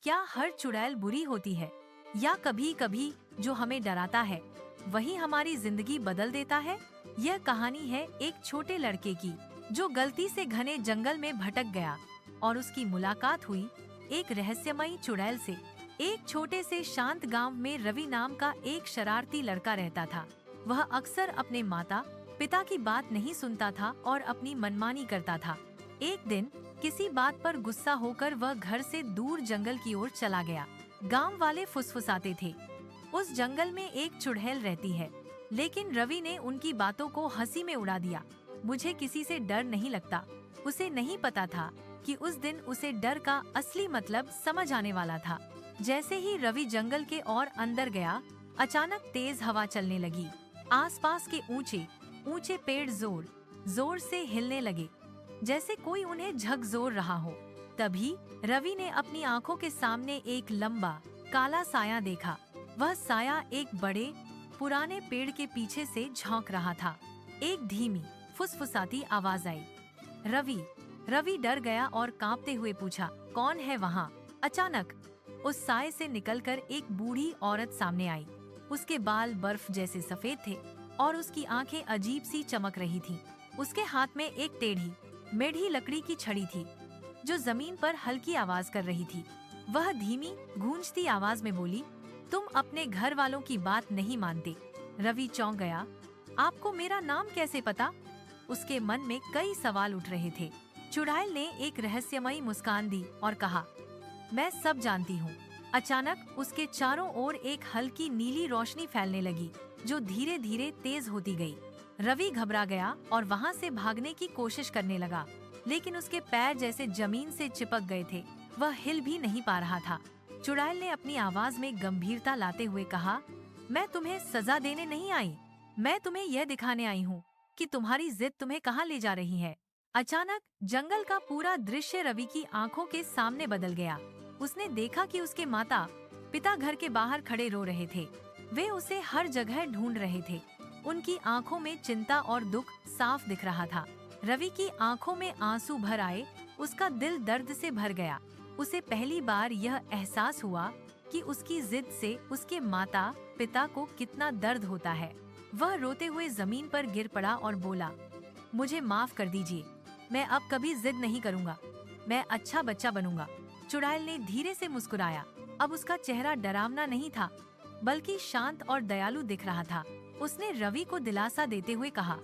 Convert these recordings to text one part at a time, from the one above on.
क्या हर चुड़ैल बुरी होती है, या कभी कभी जो हमें डराता है वही हमारी जिंदगी बदल देता है? यह कहानी है एक छोटे लड़के की जो गलती से घने जंगल में भटक गया और उसकी मुलाकात हुई एक रहस्यमयी चुड़ैल से। एक छोटे से शांत गांव में रवि नाम का एक शरारती लड़का रहता था। वह अक्सर अपने माता पिता की बात नहीं सुनता था और अपनी मनमानी करता था। एक दिन किसी बात पर गुस्सा होकर वह घर से दूर जंगल की ओर चला गया। गांव वाले फुसफुसाते थे, उस जंगल में एक चुड़ैल रहती है। लेकिन रवि ने उनकी बातों को हंसी में उड़ा दिया। मुझे किसी से डर नहीं लगता। उसे नहीं पता था कि उस दिन उसे डर का असली मतलब समझ आने वाला था। जैसे ही रवि जंगल के और अंदर गया, अचानक तेज हवा चलने लगी। आसपास के ऊंचे ऊंचे पेड़ जोर जोर से हिलने लगे, जैसे कोई उन्हें झकझोर रहा हो। तभी रवि ने अपनी आंखों के सामने एक लंबा काला साया देखा। वह साया एक बड़े पुराने पेड़ के पीछे से झांक रहा था। एक धीमी फुसफुसाती आवाज आई, रवि। रवि डर गया और कांपते हुए पूछा, कौन है वहाँ? अचानक उस साए से निकलकर एक बूढ़ी औरत सामने आई। उसके बाल बर्फ जैसे सफेद थे और उसकी आंखें अजीब सी चमक रही थीं। उसके हाथ में एक टेढ़ी मेढ़ी लकड़ी की छड़ी थी जो जमीन पर हल्की आवाज कर रही थी। वह धीमी गूंजती आवाज में बोली, तुम अपने घर वालों की बात नहीं मानते। रवि चौंक गया। आपको मेरा नाम कैसे पता? उसके मन में कई सवाल उठ रहे थे। चुड़ैल ने एक रहस्यमयी मुस्कान दी और कहा, मैं सब जानती हूँ। अचानक उसके चारों ओर एक हल्की नीली रोशनी फैलने लगी जो धीरे धीरे तेज होती गई। रवि घबरा गया और वहाँ से भागने की कोशिश करने लगा, लेकिन उसके पैर जैसे जमीन से चिपक गए थे। वह हिल भी नहीं पा रहा था। चुड़ैल ने अपनी आवाज में गंभीरता लाते हुए कहा, मैं तुम्हें सजा देने नहीं आई, मैं तुम्हें यह दिखाने आई हूँ कि तुम्हारी जिद तुम्हें कहाँ ले जा रही है। अचानक जंगल का पूरा दृश्य रवि की आंखों के सामने बदल गया। उसने देखा कि उसके माता पिता घर के बाहर खड़े रो रहे थे। वे उसे हर जगह ढूंढ रहे थे। उनकी आंखों में चिंता और दुख साफ दिख रहा था। रवि की आंखों में आंसू भर आए। उसका दिल दर्द से भर गया। उसे पहली बार यह एहसास हुआ कि उसकी जिद से उसके माता पिता को कितना दर्द होता है। वह रोते हुए जमीन पर गिर पड़ा और बोला, मुझे माफ कर दीजिए, मैं अब कभी जिद नहीं करूँगा, मैं अच्छा बच्चा बनूंगा। चुड़ैल ने धीरे से मुस्कुराया। अब उसका चेहरा डरावना नहीं था, बल्कि शांत और दयालु दिख रहा था। उसने रवि को दिलासा देते हुए कहा,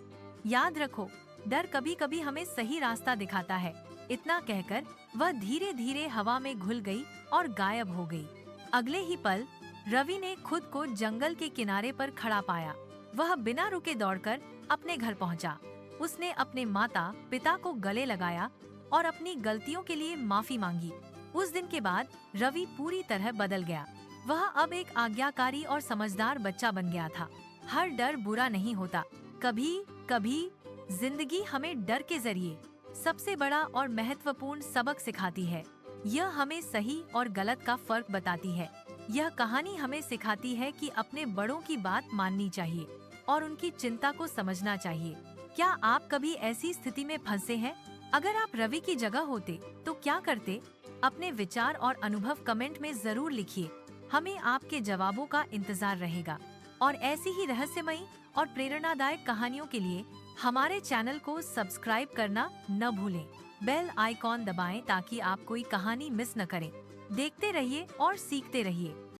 याद रखो, डर कभी कभी हमें सही रास्ता दिखाता है। इतना कहकर वह धीरे धीरे हवा में घुल गई और गायब हो गई। अगले ही पल रवि ने खुद को जंगल के किनारे पर खड़ा पाया। वह बिना रुके दौड़कर अपने घर पहुंचा। उसने अपने माता पिता को गले लगाया और अपनी गलतियों के लिए माफी मांगी। उस दिन के बाद रवि पूरी तरह बदल गया। वह अब एक आज्ञाकारी और समझदार बच्चा बन गया था। हर डर बुरा नहीं होता, कभी कभी जिंदगी हमें डर के जरिए सबसे बड़ा और महत्वपूर्ण सबक सिखाती है। यह हमें सही और गलत का फर्क बताती है। यह कहानी हमें सिखाती है कि अपने बड़ों की बात माननी चाहिए और उनकी चिंता को समझना चाहिए। क्या आप कभी ऐसी स्थिति में फंसे हैं? अगर आप रवि की जगह होते तो क्या करते? अपने विचार और अनुभव कमेंट में जरूर लिखिए। हमें आपके जवाबों का इंतजार रहेगा। और ऐसी ही रहस्यमयी और प्रेरणादायक कहानियों के लिए हमारे चैनल को सब्सक्राइब करना न भूलें। बेल आइकॉन दबाएं ताकि आप कोई कहानी मिस न करें। देखते रहिए और सीखते रहिए।